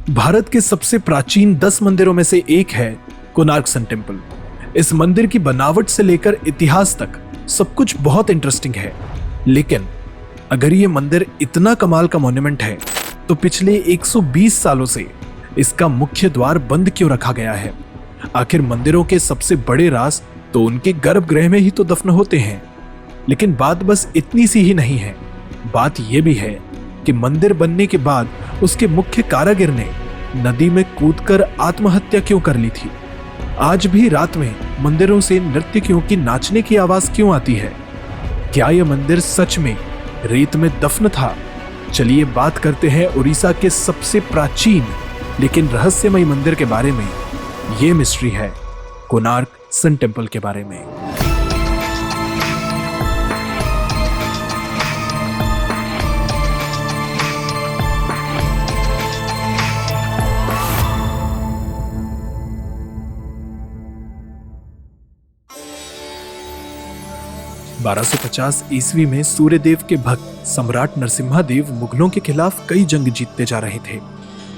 भारत के सबसे प्राचीन 10 मंदिरों में से एक है कोणार्क सन टेम्पल। इस मंदिर की बनावट से लेकर इतिहास तक सब कुछ बहुत इंटरेस्टिंग है। लेकिन अगर ये मंदिर इतना कमाल का मॉन्यूमेंट है तो पिछले 120 सालों से इसका मुख्य द्वार बंद क्यों रखा गया है? आखिर मंदिरों के सबसे बड़े राज तो उनके गर्भगृह में ही तो दफन होते हैं। लेकिन बात बस इतनी सी ही नहीं है, बात यह भी है कि मंदिर बनने के बाद उसके मुख्य कारीगर ने नदी में कूदकर आत्महत्या क्यों कर ली थी? आज भी रात में मंदिरों से नर्तकियों की नाचने की आवाज क्यों आती है? क्या यह मंदिर सच में रेत में दफन था? चलिए बात करते हैं उड़ीसा के सबसे प्राचीन लेकिन रहस्यमय मंदिर के बारे में। यह मिस्ट्री है कोणार्क सन टेम्पल के बारे में। बारह सौ 50 ईस्वी में सूर्यदेव के भक्त सम्राट नरसिम्हा देव मुगलों के खिलाफ कई जंग जीतते जा रहे थे,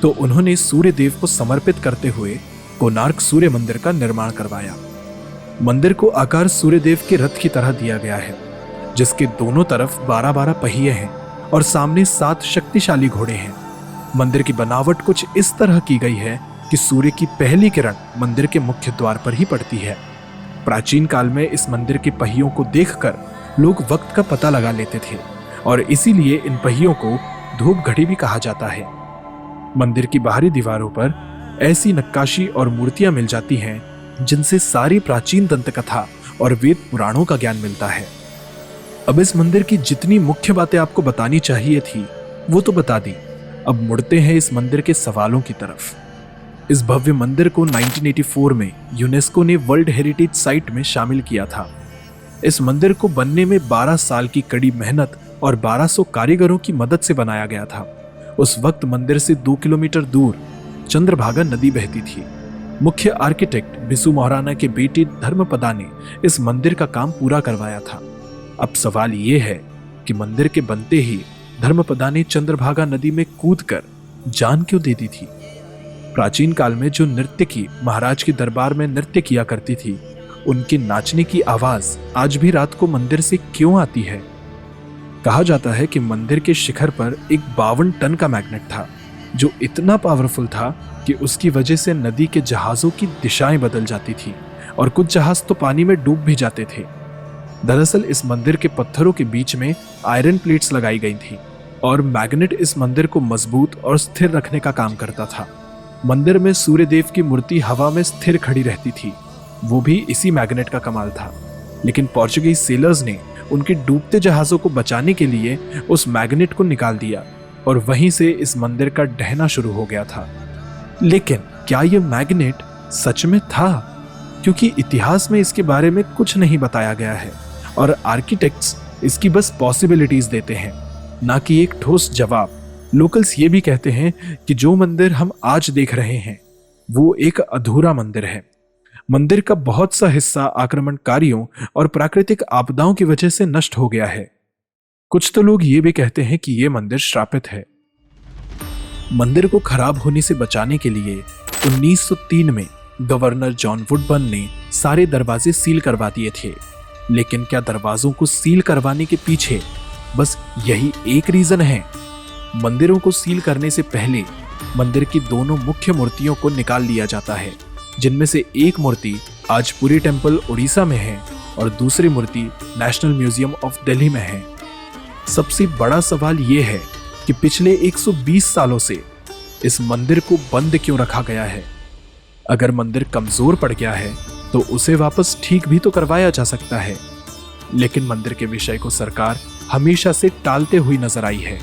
तो उन्होंने सूर्यदेव को समर्पित करते हुए कोणार्क सूर्य मंदिर का निर्माण करवाया। मंदिर को आकार सूर्यदेव के रथ की तरह दिया गया है, जिसके दोनों तरफ 12-12 पहिए हैं और सामने 7 शक्तिशाली घोड़े हैं। मंदिर की बनावट कुछ इस तरह की गई है कि सूर्य की पहली किरण मंदिर के मुख्य द्वार पर ही पड़ती है। प्राचीन काल में इस मंदिर के पहियों को देखकर लोग वक्त का पता लगा लेते थे और इसीलिए इन पहियों को धूप घड़ी भी कहा जाता है। मंदिर की बाहरी दीवारों पर ऐसी नक्काशी और मूर्तियां मिल जाती हैं जिनसे सारी प्राचीन दंतकथा और वेद पुराणों का ज्ञान मिलता है। अब इस मंदिर की जितनी मुख्य बातें आपको बतानी चाहिए थी वो तो बता दी। अब मुड़ते हैं इस मंदिर के सवालों की तरफ। इस भव्य मंदिर को 1984 में यूनेस्को ने वर्ल्ड हेरिटेज साइट में शामिल किया था। इस मंदिर को बनने में 12 साल की कड़ी मेहनत और 1200 कारीगरों की मदद से बनाया गया था। उस वक्त मंदिर से 2 किलोमीटर दूर चंद्रभागा नदी बहती थी। मुख्य आर्किटेक्ट बिसु महाराणा के बेटे धर्मपदा ने इस मंदिर का काम पूरा करवाया था। अब सवाल ये है कि मंदिर के बनते ही धर्मपदा ने चंद्रभागा नदी में कूदकर जान क्यों दे दी थी? प्राचीन काल में जो नर्तकी महाराज के दरबार में नृत्य किया करती थी, उनके नाचने की आवाज आज भी रात को मंदिर से क्यों आती है? कहा जाता है कि मंदिर के शिखर पर एक 52 टन का मैग्नेट था, जो इतना पावरफुल था कि उसकी वजह से नदी के जहाजों की दिशाएं बदल जाती थी और कुछ जहाज तो पानी में डूब भी जाते थे। दरअसल इस मंदिर के पत्थरों के बीच में आयरन प्लेट्स लगाई गई थी और मैग्नेट इस मंदिर को मजबूत और स्थिर रखने का काम करता था। मंदिर में सूर्यदेव की मूर्ति हवा में स्थिर खड़ी रहती थी, वो भी इसी मैग्नेट का कमाल था। लेकिन पोर्चुगीज सेलर्स ने उनके डूबते जहाजों को बचाने के लिए उस मैग्नेट को निकाल दिया और वहीं से इस मंदिर का ढहना शुरू हो गया था। लेकिन क्या यह मैग्नेट सच में था? क्योंकि इतिहास में इसके बारे में कुछ नहीं बताया गया है और आर्किटेक्ट्स इसकी बस पॉसिबिलिटीज देते हैं, ना कि एक ठोस जवाब। लोकल्स ये भी कहते हैं कि जो मंदिर हम आज देख रहे हैं वो एक अधूरा मंदिर है। मंदिर का बहुत सा हिस्सा आक्रमणकारियों और प्राकृतिक आपदाओं की वजह से नष्ट हो गया है। कुछ तो लोग ये भी कहते हैं कि यह मंदिर श्रापित है। मंदिर को खराब होने से बचाने के लिए 1903 में गवर्नर जॉन वुडबर्न ने सारे दरवाजे सील करवा दिए थे। लेकिन क्या दरवाजों को सील करवाने के पीछे बस यही एक रीजन है? मंदिरों को सील करने से पहले मंदिर की दोनों मुख्य मूर्तियों को निकाल लिया जाता है, जिनमें से एक मूर्ति आज पुरी टेम्पल उड़ीसा में है और दूसरी मूर्ति नेशनल म्यूजियम ऑफ दिल्ली में है। सबसे बड़ा सवाल यह है कि पिछले 120 सालों से इस मंदिर को बंद क्यों रखा गया है? अगर मंदिर कमजोर पड़ गया है तो उसे वापस ठीक भी तो करवाया जा सकता है। लेकिन मंदिर के विषय को सरकार हमेशा से टालते हुई नजर आई है।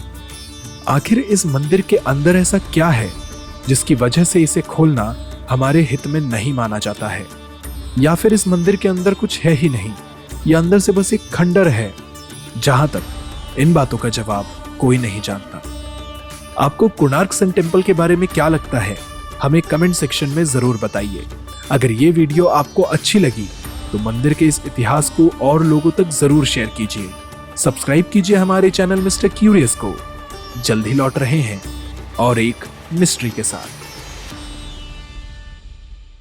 आखिर इस मंदिर के अंदर ऐसा क्या है जिसकी वजह से इसे खोलना हमारे हित में नहीं माना जाता है? या फिर इस मंदिर के अंदर कुछ है ही नहीं, या अंदर से बस एक खंडर है? जहां तक इन बातों का जवाब कोई नहीं जानता। आपको कोणार्क सन टेम्पल के बारे में क्या लगता है? हमें कमेंट सेक्शन में जरूर बताइए। अगर ये वीडियो आपको अच्छी लगी तो मंदिर के इस इतिहास को और लोगों तक जरूर शेयर कीजिए। सब्सक्राइब कीजिए हमारे चैनल मिस्टर क्यूरियस को। जल्द ही लौट रहे हैं और एक मिस्ट्री के साथ।